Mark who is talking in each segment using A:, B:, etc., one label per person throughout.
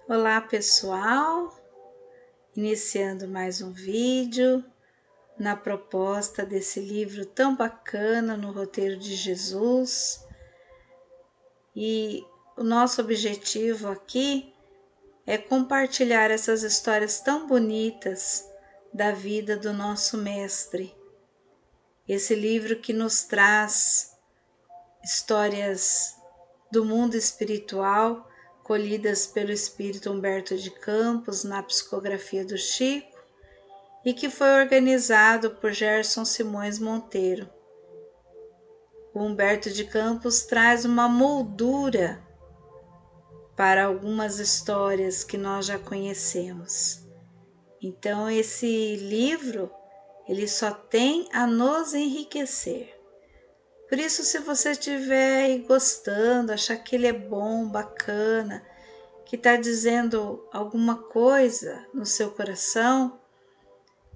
A: Olá pessoal, iniciando mais um vídeo na proposta desse livro tão bacana no roteiro de Jesus. E o nosso objetivo aqui é compartilhar essas histórias tão bonitas da vida do nosso mestre. Esse livro que nos traz histórias do mundo espiritual colhidas pelo espírito Humberto de Campos na psicografia do Chico e que foi organizado por Gerson Simões Monteiro. O Humberto de Campos traz uma moldura para algumas histórias que nós já conhecemos. Então esse livro, ele só tem a nos enriquecer. Por isso, se você estiver aí gostando, achar que ele é bom, bacana, que está dizendo alguma coisa no seu coração,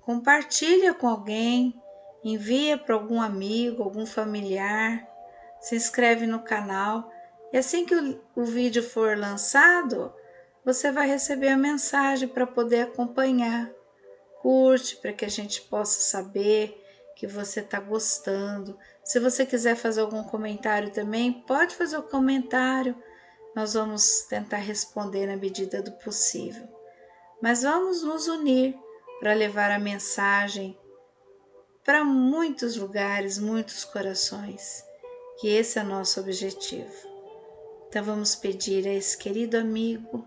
A: compartilha com alguém, envia para algum amigo, algum familiar, se inscreve no canal e assim que o vídeo for lançado, você vai receber a mensagem para poder acompanhar. Curte para que a gente possa saber que você está gostando. Se você quiser fazer algum comentário também, pode fazer o comentário. Nós vamos tentar responder na medida do possível. Mas vamos nos unir para levar a mensagem para muitos lugares, muitos corações. Que esse é o nosso objetivo. Então vamos pedir a esse querido amigo,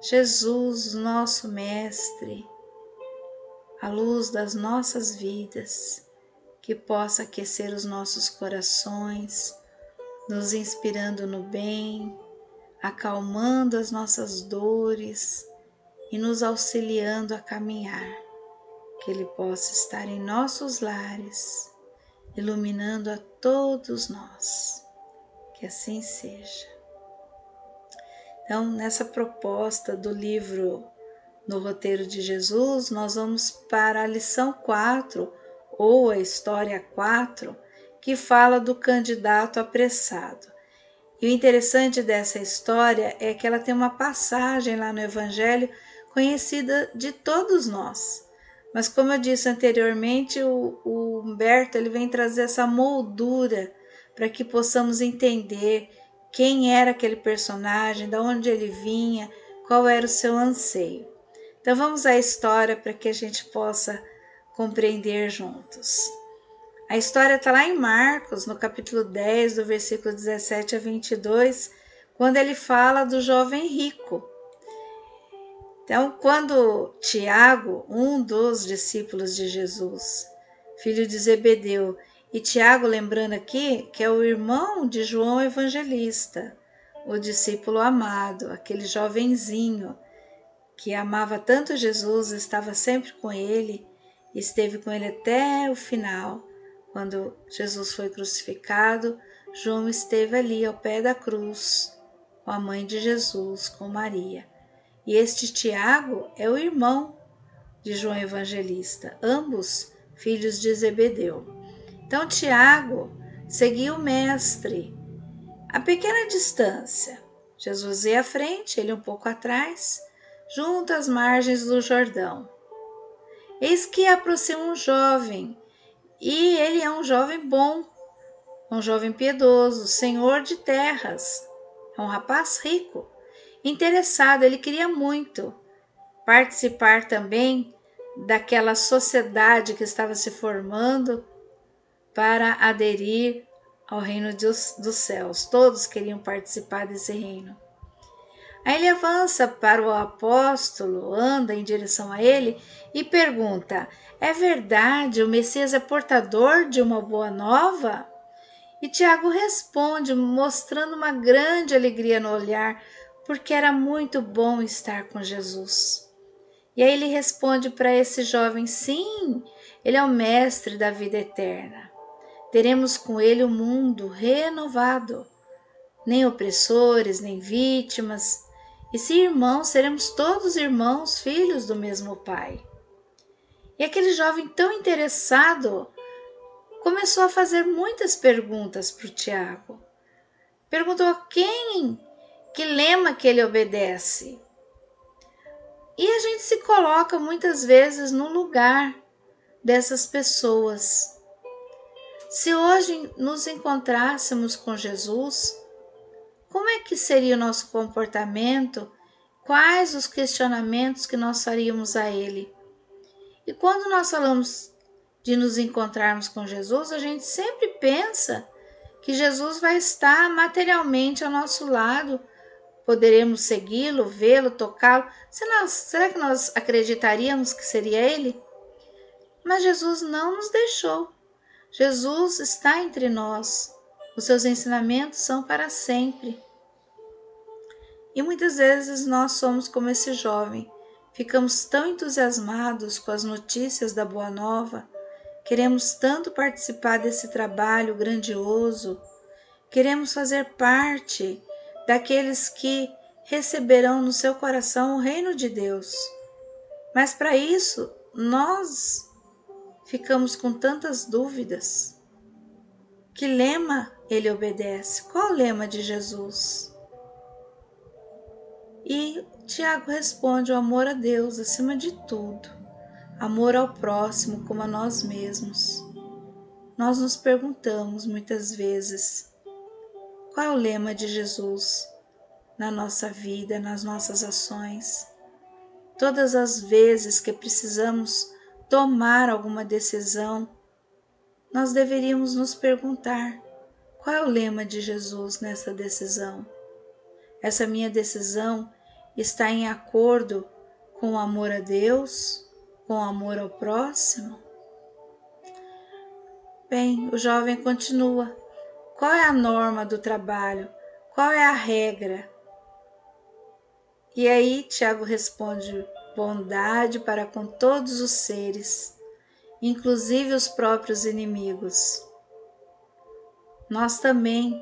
A: Jesus, nosso Mestre, a luz das nossas vidas, que possa aquecer os nossos corações, nos inspirando no bem, acalmando as nossas dores e nos auxiliando a caminhar, que Ele possa estar em nossos lares, iluminando a todos nós, que assim seja. Então, nessa proposta do livro No Roteiro de Jesus, nós vamos para a lição 4, ou a história 4, que fala do candidato apressado. E o interessante dessa história é que ela tem uma passagem lá no Evangelho conhecida de todos nós. Mas como eu disse anteriormente, o Humberto ele vem trazer essa moldura para que possamos entender quem era aquele personagem, de onde ele vinha, qual era o seu anseio. Então vamos à história para que a gente possa compreender juntos. A história está lá em Marcos, no capítulo 10, do versículo 17 a 22, quando ele fala do jovem rico. Então, quando Tiago, um dos discípulos de Jesus, filho de Zebedeu, e Tiago, lembrando aqui, que é o irmão de João Evangelista, o discípulo amado, aquele jovenzinho que amava tanto Jesus, estava sempre com ele, esteve com ele até o final. Quando Jesus foi crucificado, João esteve ali ao pé da cruz, com a mãe de Jesus, com Maria. E este Tiago é o irmão de João Evangelista, ambos filhos de Zebedeu. Então Tiago seguia o mestre a pequena distância. Jesus ia à frente, ele um pouco atrás, junto às margens do Jordão. Eis que aproxima um jovem, e ele é um jovem bom, um jovem piedoso, senhor de terras, é um rapaz rico, interessado, ele queria muito participar também daquela sociedade que estava se formando para aderir ao reino dos céus. Todos queriam participar desse reino. Aí ele avança para o apóstolo, anda em direção a ele e pergunta: é verdade, o Messias é portador de uma boa nova? E Tiago responde, mostrando uma grande alegria no olhar, porque era muito bom estar com Jesus. E aí ele responde para esse jovem: sim, ele é o mestre da vida eterna. Teremos com ele um mundo renovado, nem opressores, nem vítimas. E se irmãos, seremos todos irmãos, filhos do mesmo Pai. E aquele jovem tão interessado começou a fazer muitas perguntas para o Tiago. Perguntou a quem, que lema que ele obedece. E a gente se coloca muitas vezes no lugar dessas pessoas. Se hoje nos encontrássemos com Jesus, como é que seria o nosso comportamento? Quais os questionamentos que nós faríamos a Ele? E quando nós falamos de nos encontrarmos com Jesus, a gente sempre pensa que Jesus vai estar materialmente ao nosso lado, poderemos segui-lo, vê-lo, tocá-lo. Será que nós acreditaríamos que seria Ele? Mas Jesus não nos deixou. Jesus está entre nós. Os seus ensinamentos são para sempre. E muitas vezes nós somos como esse jovem. Ficamos tão entusiasmados com as notícias da Boa Nova, queremos tanto participar desse trabalho grandioso, queremos fazer parte daqueles que receberão no seu coração o reino de Deus. Mas para isso, nós ficamos com tantas dúvidas. Que lema ele obedece? Qual o lema de Jesus? E Tiago responde: o amor a Deus acima de tudo, amor ao próximo como a nós mesmos. Nós nos perguntamos muitas vezes: qual é o lema de Jesus na nossa vida, nas nossas ações? Todas as vezes que precisamos tomar alguma decisão, nós deveríamos nos perguntar: qual é o lema de Jesus nessa decisão? Essa minha decisão está em acordo com o amor a Deus, com o amor ao próximo? Bem, o jovem continua: qual é a norma do trabalho? Qual é a regra? E aí Tiago responde: bondade para com todos os seres, inclusive os próprios inimigos. Nós também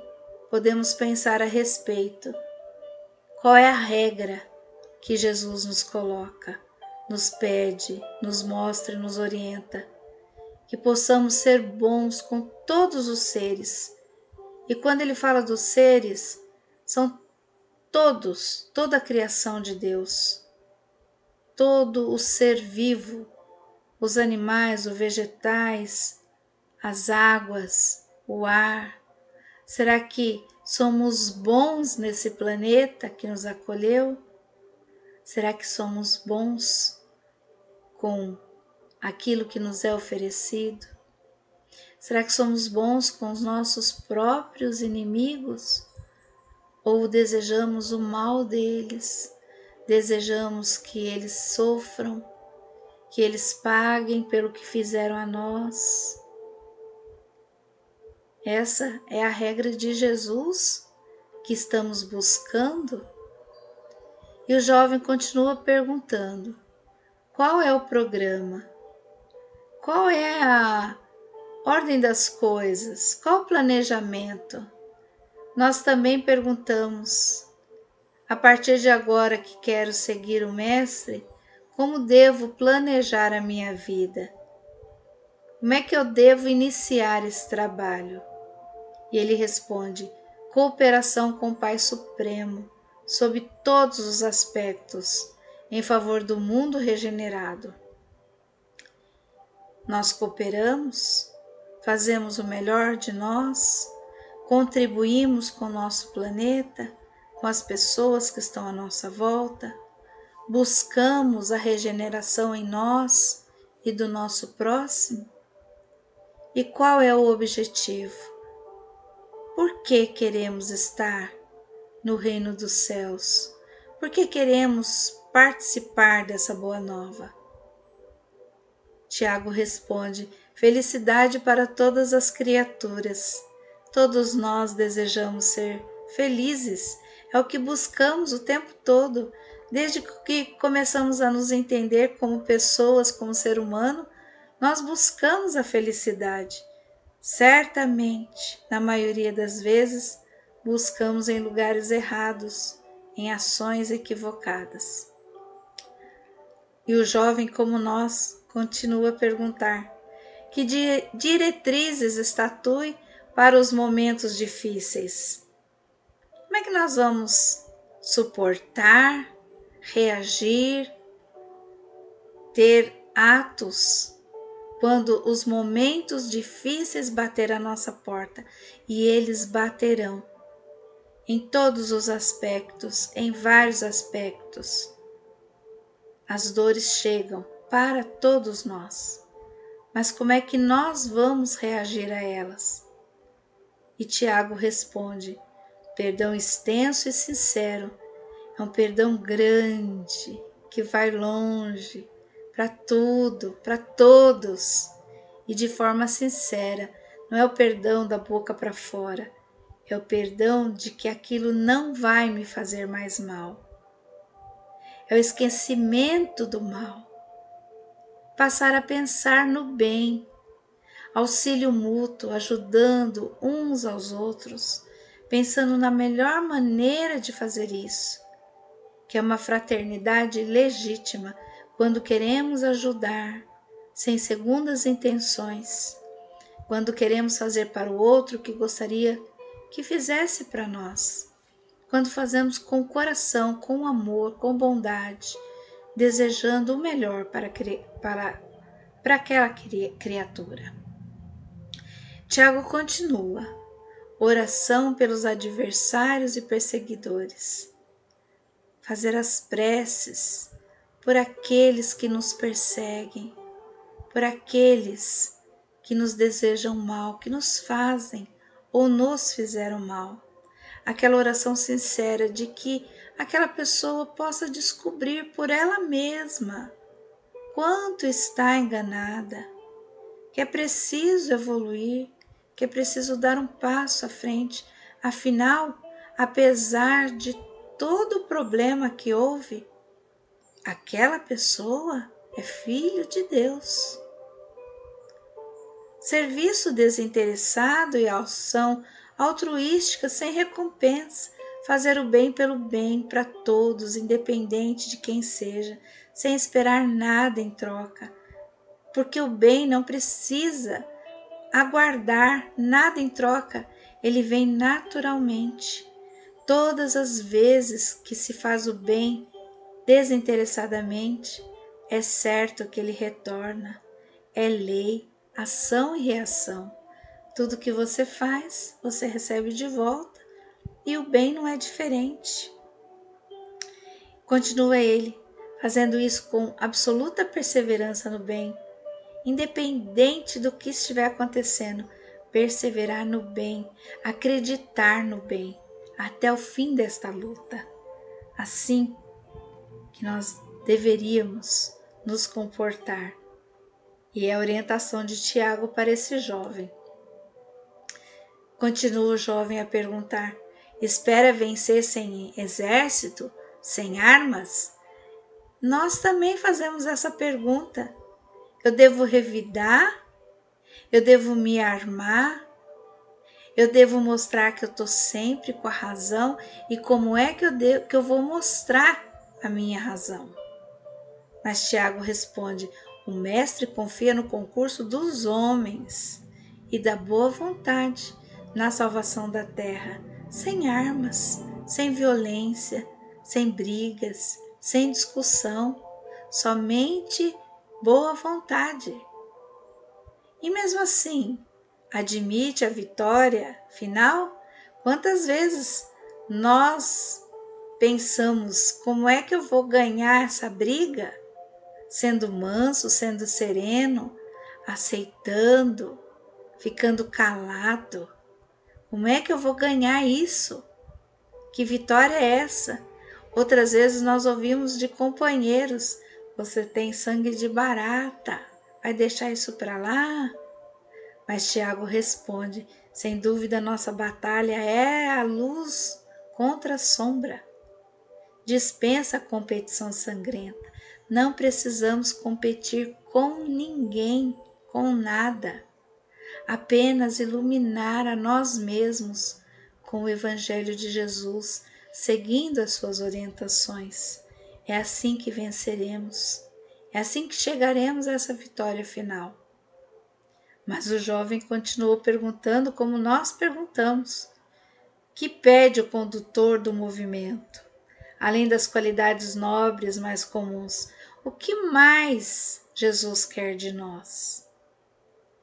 A: podemos pensar a respeito. Qual é a regra que Jesus nos coloca, nos pede, nos mostra e nos orienta? Que possamos ser bons com todos os seres. E quando ele fala dos seres, são todos, toda a criação de Deus, todo o ser vivo, os animais, os vegetais, as águas, o ar. Será que somos bons nesse planeta que nos acolheu? Será que somos bons com aquilo que nos é oferecido? Será que somos bons com os nossos próprios inimigos? Ou desejamos o mal deles? Desejamos que eles sofram, que eles paguem pelo que fizeram a nós? Essa é a regra de Jesus que estamos buscando? E o jovem continua perguntando: qual é o programa? Qual é a ordem das coisas? Qual o planejamento? Nós também perguntamos: a partir de agora que quero seguir o Mestre, como devo planejar a minha vida? Como é que eu devo iniciar esse trabalho? E ele responde: cooperação com o Pai Supremo, sob todos os aspectos, em favor do mundo regenerado. Nós cooperamos, fazemos o melhor de nós, contribuímos com o nosso planeta, com as pessoas que estão à nossa volta, buscamos a regeneração em nós e do nosso próximo? E qual é o objetivo? Por que queremos estar no reino dos céus? Por que queremos participar dessa boa nova? Tiago responde: felicidade para todas as criaturas. Todos nós desejamos ser felizes, é o que buscamos o tempo todo, desde que começamos a nos entender como pessoas, como ser humano, nós buscamos a felicidade. Certamente, na maioria das vezes, buscamos em lugares errados, em ações equivocadas. E o jovem, como nós, continua a perguntar: que diretrizes estatue para os momentos difíceis? Como é que nós vamos suportar, reagir, ter atos quando os momentos difíceis bater à nossa porta, e eles baterão em todos os aspectos, em vários aspectos. As dores chegam para todos nós, mas como é que nós vamos reagir a elas? E Tiago responde: perdão extenso e sincero é um perdão grande, que vai longe, para tudo, para todos, e de forma sincera. Não é o perdão da boca para fora, é o perdão de que aquilo não vai me fazer mais mal. É o esquecimento do mal. Passar a pensar no bem, auxílio mútuo, ajudando uns aos outros, pensando na melhor maneira de fazer isso, que é uma fraternidade legítima quando queremos ajudar, sem segundas intenções, quando queremos fazer para o outro o que gostaria que fizesse para nós, quando fazemos com o coração, com amor, com bondade, desejando o melhor para aquela criatura. Tiago continua: oração pelos adversários e perseguidores. Fazer as preces por aqueles que nos perseguem, por aqueles que nos desejam mal, que nos fazem ou nos fizeram mal. Aquela oração sincera de que aquela pessoa possa descobrir por ela mesma quanto está enganada, que é preciso evoluir, que é preciso dar um passo à frente. Afinal, apesar de todo o problema que houve, aquela pessoa é filho de Deus. Serviço desinteressado e ação altruística sem recompensa, fazer o bem pelo bem para todos, independente de quem seja, sem esperar nada em troca, porque o bem não precisa aguardar nada em troca, ele vem naturalmente. Todas as vezes que se faz o bem desinteressadamente, é certo que ele retorna. É lei, ação e reação. Tudo que você faz, você recebe de volta, e o bem não é diferente. Continua ele, fazendo isso com absoluta perseverança no bem, independente do que estiver acontecendo, perseverar no bem, acreditar no bem, até o fim desta luta. Assim que nós deveríamos nos comportar. E é a orientação de Tiago para esse jovem. Continua o jovem a perguntar: espera vencer sem exército, sem armas? Nós também fazemos essa pergunta. Eu devo revidar? Eu devo me armar? Eu devo mostrar que eu estou sempre com a razão? E como é que eu vou mostrar a minha razão? Mas Tiago responde: o mestre confia no concurso dos homens e da boa vontade na salvação da terra, sem armas, sem violência, sem brigas, sem discussão, somente boa vontade. E mesmo assim, admite a vitória final? Quantas vezes nós pensamos: como é que eu vou ganhar essa briga? Sendo manso, sendo sereno, aceitando, ficando calado. Como é que eu vou ganhar isso? Que vitória é essa? Outras vezes nós ouvimos de companheiros: você tem sangue de barata, vai deixar isso para lá? Mas Tiago responde: sem dúvida nossa batalha é a luz contra a sombra. Dispensa a competição sangrenta. Não precisamos competir com ninguém, com nada. Apenas iluminar a nós mesmos com o Evangelho de Jesus, seguindo as suas orientações. É assim que venceremos. É assim que chegaremos a essa vitória final. Mas o jovem continuou perguntando como nós perguntamos: que pede o condutor do movimento? Além das qualidades nobres mais comuns, O que mais Jesus quer de nós?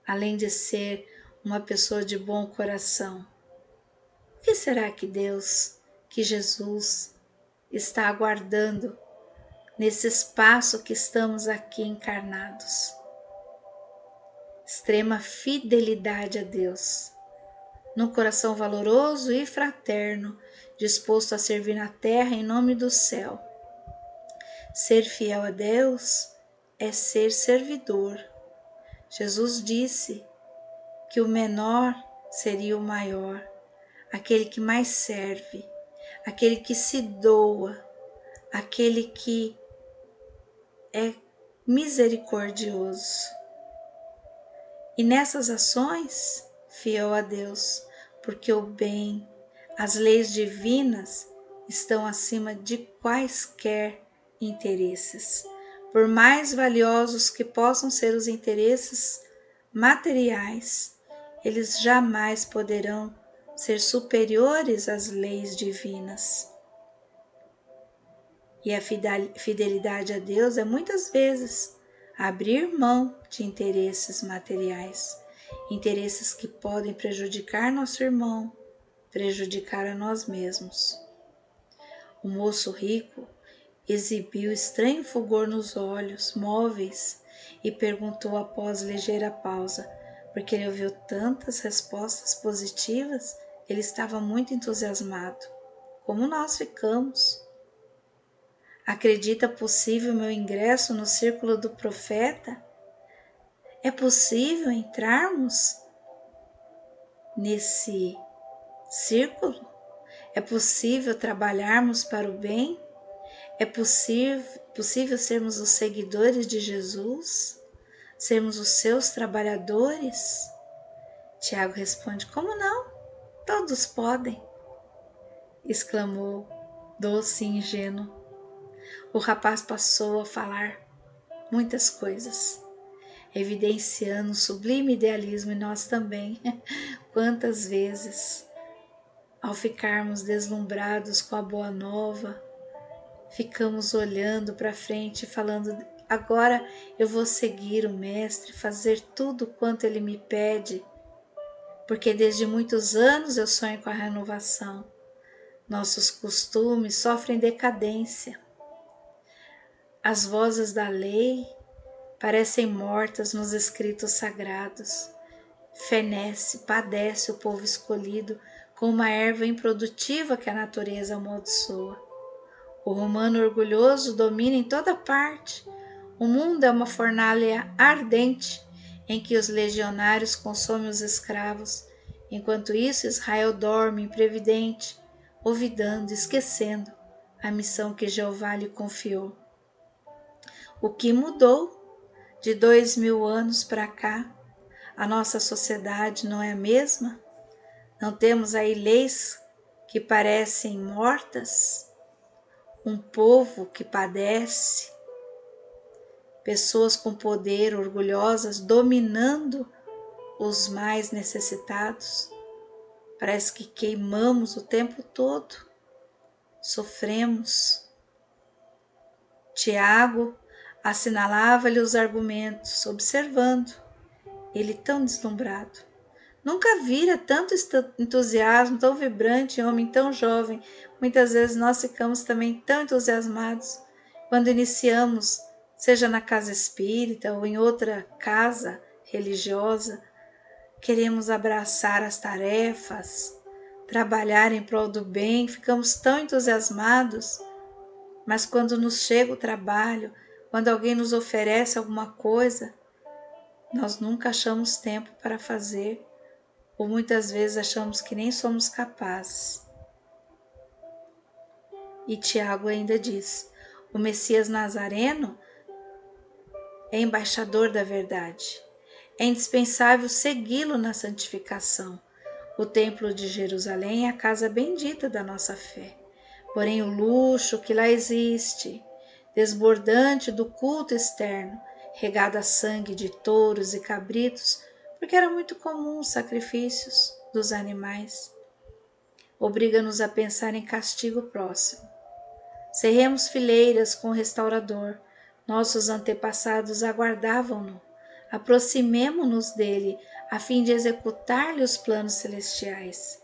A: Além de ser uma pessoa de bom coração, o que será que Deus, que Jesus está aguardando nesse espaço que estamos aqui encarnados? Extrema fidelidade a Deus, num coração valoroso e fraterno, disposto a servir na terra em nome do céu. Ser fiel a Deus é ser servidor. Jesus disse que o menor seria o maior, aquele que mais serve, aquele que se doa, aquele que é misericordioso. E nessas ações, fiel a Deus, porque o bem, as leis divinas estão acima de quaisquer interesses. Por mais valiosos que possam ser os interesses materiais, eles jamais poderão ser superiores às leis divinas. E a fidelidade a Deus é muitas vezes abrir mão de interesses materiais, interesses que podem prejudicar nosso irmão, prejudicar a nós mesmos. O moço rico exibiu estranho fulgor nos olhos móveis e perguntou após ligeira pausa, porque ele ouviu tantas respostas positivas, ele estava muito entusiasmado. Como nós ficamos? Acredita possível meu ingresso no círculo do profeta? É possível entrarmos nesse círculo? É possível trabalharmos para o bem? É possível sermos os seguidores de Jesus? Sermos os seus trabalhadores? Tiago responde: como não? Todos podem, exclamou doce e ingênuo. O rapaz passou a falar muitas coisas, evidenciando um sublime idealismo em nós também. Quantas vezes, ao ficarmos deslumbrados com a boa nova, ficamos olhando para frente e falando: agora eu vou seguir o Mestre, fazer tudo quanto ele me pede, porque desde muitos anos eu sonho com a renovação. Nossos costumes sofrem decadência. As vozes da lei parecem mortas nos escritos sagrados. Fenece, padece o povo escolhido com uma erva improdutiva que a natureza amaldiçoa. O romano orgulhoso domina em toda parte. O mundo é uma fornalha ardente em que os legionários consomem os escravos. Enquanto isso, Israel dorme imprevidente, olvidando, esquecendo a missão que Jeová lhe confiou. O que mudou de 2000 anos para cá? A nossa sociedade não é a mesma? Não temos aí leis que parecem mortas? Um povo que padece? Pessoas com poder, orgulhosas, dominando os mais necessitados? Parece que queimamos o tempo todo, sofremos. Tiago assinalava-lhe os argumentos, observando, ele tão deslumbrado. Nunca vira tanto entusiasmo, tão vibrante em homem tão jovem. Muitas vezes nós ficamos também tão entusiasmados quando iniciamos, seja na casa espírita ou em outra casa religiosa, queremos abraçar as tarefas, trabalhar em prol do bem, ficamos tão entusiasmados, mas quando nos chega o trabalho, quando alguém nos oferece alguma coisa, nós nunca achamos tempo para fazer, ou muitas vezes achamos que nem somos capazes. E Tiago ainda diz: o Messias Nazareno é embaixador da verdade. É indispensável segui-lo na santificação. O templo de Jerusalém é a casa bendita da nossa fé. Porém, o luxo que lá existe, desbordante do culto externo, regado a sangue de touros e cabritos, porque era muito comum os sacrifícios dos animais, obriga-nos a pensar em castigo próximo. Cerremos fileiras com o restaurador, Nossos antepassados aguardavam-no. Aproximemo-nos dele, a fim de executar-lhe os planos celestiais.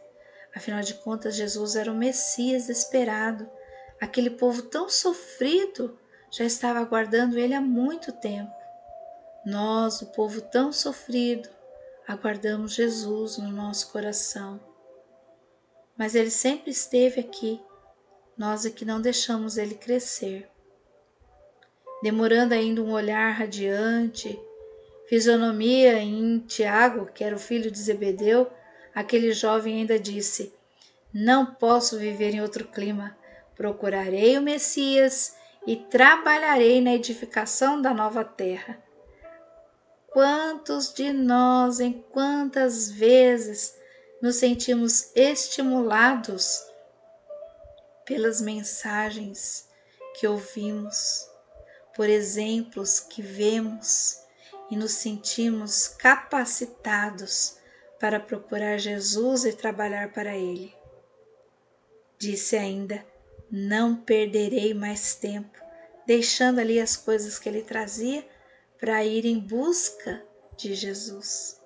A: Afinal de contas, Jesus era o Messias esperado. Aquele povo tão sofrido já estava aguardando ele há muito tempo. Nós, o povo tão sofrido, aguardamos Jesus no nosso coração. Mas ele sempre esteve aqui. Nós é que não deixamos ele crescer. Demorando ainda um olhar radiante, fisionomia em Tiago, que era o filho de Zebedeu, aquele jovem ainda disse: não posso viver em outro clima. Procurarei o Messias e trabalharei na edificação da nova terra. Quantos de nós, em quantas vezes, nos sentimos estimulados pelas mensagens que ouvimos, por exemplos que vemos e nos sentimos capacitados para procurar Jesus e trabalhar para Ele. Disse ainda: não perderei mais tempo, deixando ali as coisas que ele trazia para ir em busca de Jesus,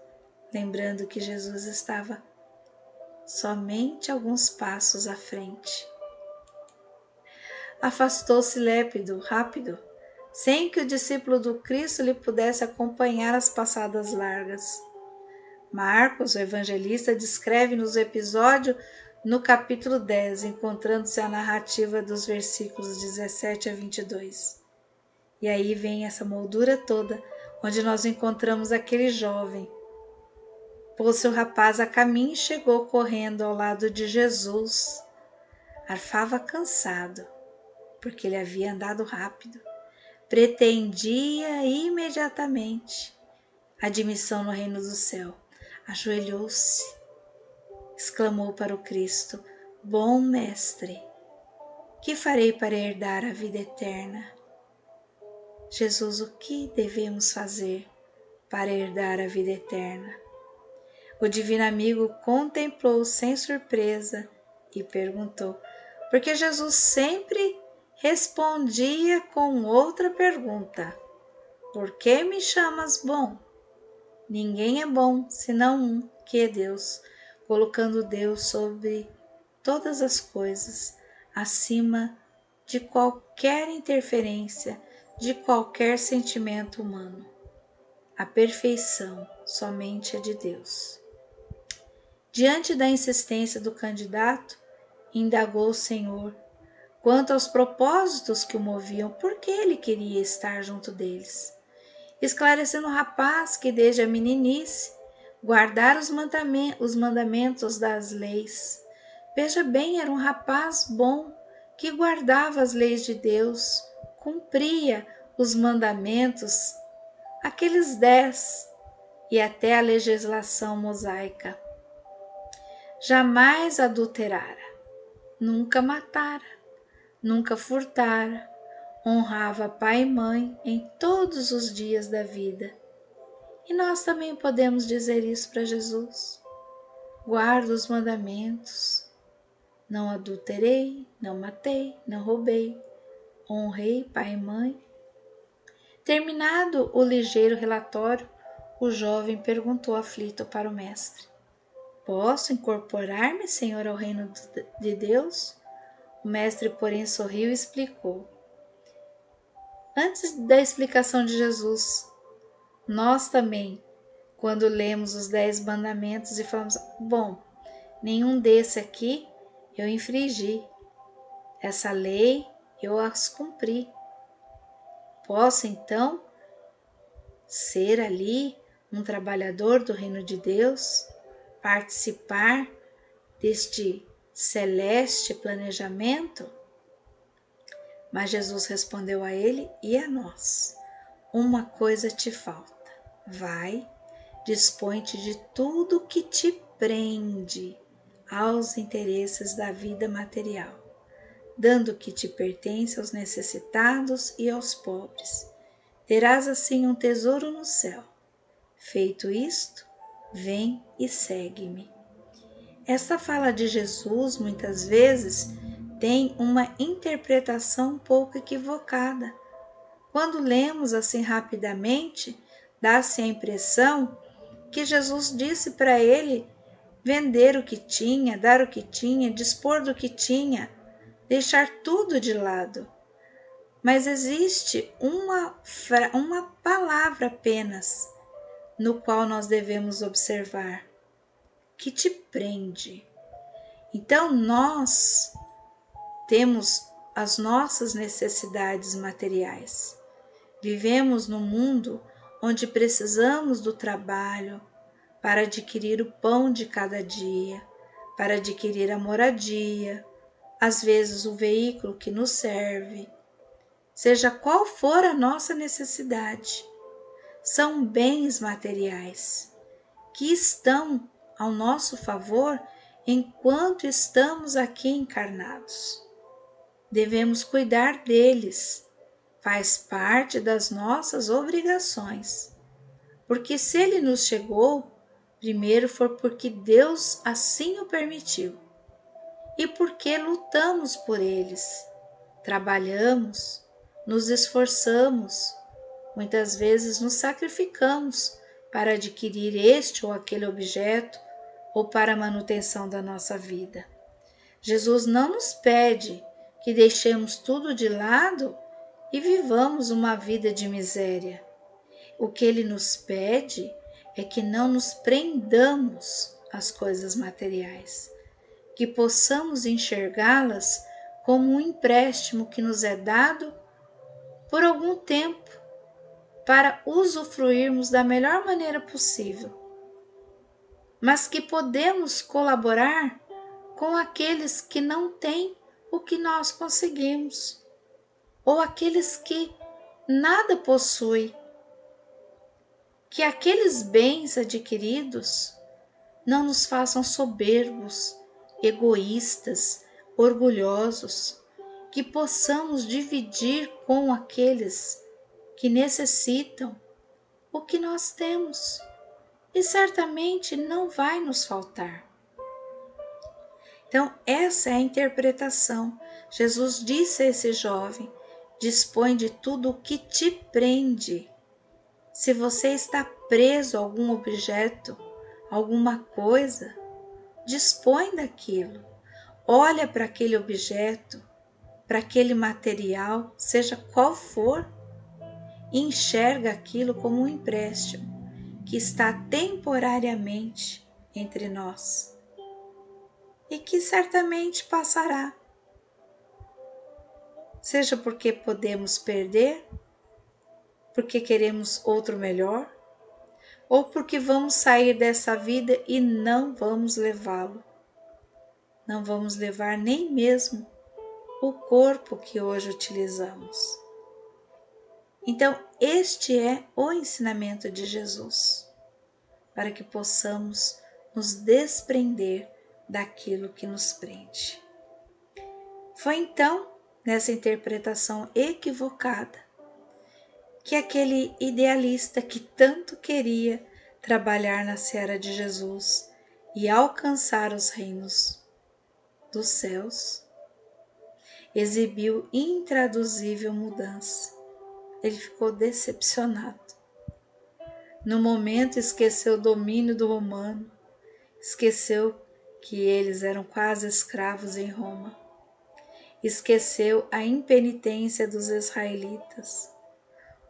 A: lembrando que Jesus estava somente alguns passos à frente. Afastou-se rápido, sem que o discípulo do Cristo lhe pudesse acompanhar as passadas largas. Marcos, o evangelista, descreve-nos o episódio no capítulo 10, encontrando-se a narrativa dos versículos 17 a 22. E aí vem essa moldura toda, onde nós encontramos aquele jovem. Pôs-se o rapaz a caminho e chegou correndo ao lado de Jesus. Arfava cansado, porque ele havia andado rápido. Pretendia imediatamente admissão no reino do céu. Ajoelhou-se, exclamou para o Cristo: bom mestre, que farei para herdar a vida eterna? Jesus, o que devemos fazer para herdar a vida eterna? O divino amigo contemplou sem surpresa e perguntou, porque Jesus sempre respondia com outra pergunta: por que me chamas bom? Ninguém é bom senão um, que é Deus, colocando Deus sobre todas as coisas, acima de qualquer interferência, de qualquer sentimento humano. A perfeição somente é de Deus. Diante da insistência do candidato, indagou o Senhor quanto aos propósitos que o moviam, por que ele queria estar junto deles, esclarecendo o rapaz que desde a meninice guardara os mandamentos das leis. Veja bem, era um rapaz bom que guardava as leis de Deus, cumpria os mandamentos, aqueles 10 e até a legislação mosaica. Jamais adulterara, nunca matara, nunca furtara, honrava pai e mãe em todos os dias da vida. E nós também podemos dizer isso para Jesus. Guardo os mandamentos. Não adulterei, não matei, não roubei. Honrei pai e mãe. Terminado o ligeiro relatório, o jovem perguntou aflito para o mestre: posso incorporar-me, Senhor, ao reino de Deus? O mestre, porém, sorriu e explicou. Antes da explicação de Jesus, nós também, quando lemos os 10 mandamentos e falamos, bom, nenhum desse aqui eu infringi, essa lei eu as cumpri. Posso então ser ali um trabalhador do reino de Deus, participar deste celeste planejamento? Mas Jesus respondeu a ele e a nós: uma coisa te falta. Vai, dispõe-te de tudo que te prende aos interesses da vida material, dando o que te pertence aos necessitados e aos pobres. Terás assim um tesouro no céu. Feito isto, vem e segue-me. Esta fala de Jesus, muitas vezes, tem uma interpretação um pouco equivocada, Quando lemos assim rapidamente, dá-se a impressão que Jesus disse para ele vender o que tinha, dar o que tinha, dispor do que tinha, deixar tudo de lado. Mas existe uma palavra apenas no qual nós devemos observar, que te prende. Então nós temos as nossas necessidades materiais. Vivemos num mundo onde precisamos do trabalho para adquirir o pão de cada dia, para adquirir a moradia, às vezes o veículo que nos serve. Seja qual for a nossa necessidade, são bens materiais que estão ao nosso favor enquanto estamos aqui encarnados. Devemos cuidar deles, faz parte das nossas obrigações, porque se ele nos chegou, primeiro foi porque Deus assim o permitiu e porque lutamos por eles, trabalhamos, nos esforçamos, muitas vezes nos sacrificamos para adquirir este ou aquele objeto ou para a manutenção da nossa vida. Jesus não nos pede que deixemos tudo de lado e vivamos uma vida de miséria. O que ele nos pede é que não nos prendamos às coisas materiais, que possamos enxergá-las como um empréstimo que nos é dado por algum tempo para usufruirmos da melhor maneira possível, mas que podemos colaborar com aqueles que não têm o que nós conseguimos, ou aqueles que nada possuem. Que aqueles bens adquiridos não nos façam soberbos, egoístas, orgulhosos, que possamos dividir com aqueles que necessitam o que nós temos, e certamente não vai nos faltar. Então, essa é a interpretação. Jesus disse a esse jovem: dispõe de tudo o que te prende. Se você está preso a algum objeto, alguma coisa, dispõe daquilo. Olha para aquele objeto, para aquele material, seja qual for, e enxerga aquilo como um empréstimo que está temporariamente entre nós e que certamente passará, seja porque podemos perder, porque queremos outro melhor, ou porque vamos sair dessa vida e não vamos levá-lo. Não vamos levar nem mesmo o corpo que hoje utilizamos. Então, este é o ensinamento de Jesus, para que possamos nos desprender daquilo que nos prende. Foi então, nessa interpretação equivocada, que aquele idealista que tanto queria trabalhar na seara de Jesus e alcançar os reinos dos céus, exibiu intraduzível mudança. Ele ficou decepcionado. No momento esqueceu o domínio do romano, esqueceu que eles eram quase escravos em Roma, esqueceu a impenitência dos israelitas,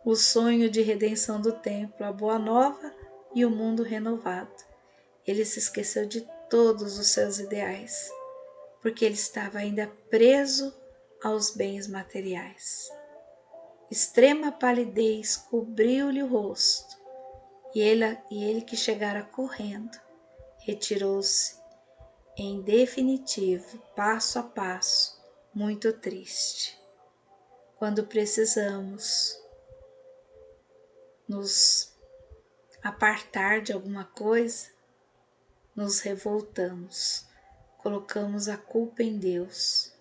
A: o sonho de redenção do templo, a boa nova e o mundo renovado. Ele se esqueceu de todos os seus ideais, porque ele estava ainda preso aos bens materiais. Extrema palidez cobriu-lhe o rosto, e ele que chegara correndo, retirou-se em definitivo, passo a passo, muito triste. Quando precisamos nos apartar de alguma coisa, nos revoltamos, colocamos a culpa em Deus,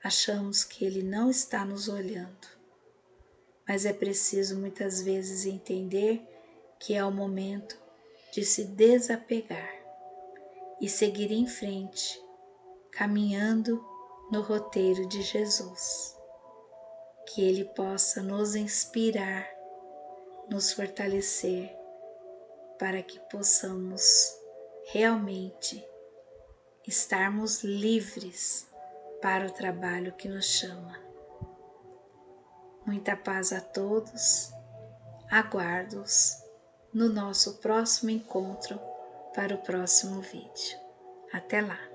A: achamos que Ele não está nos olhando. Mas é preciso muitas vezes entender que é o momento de se desapegar e seguir em frente, caminhando no roteiro de Jesus. que Ele possa nos inspirar, nos fortalecer, para que possamos realmente estarmos livres para o trabalho que nos chama. Muita paz a todos, aguardo-os no nosso próximo encontro para o próximo vídeo. Até lá!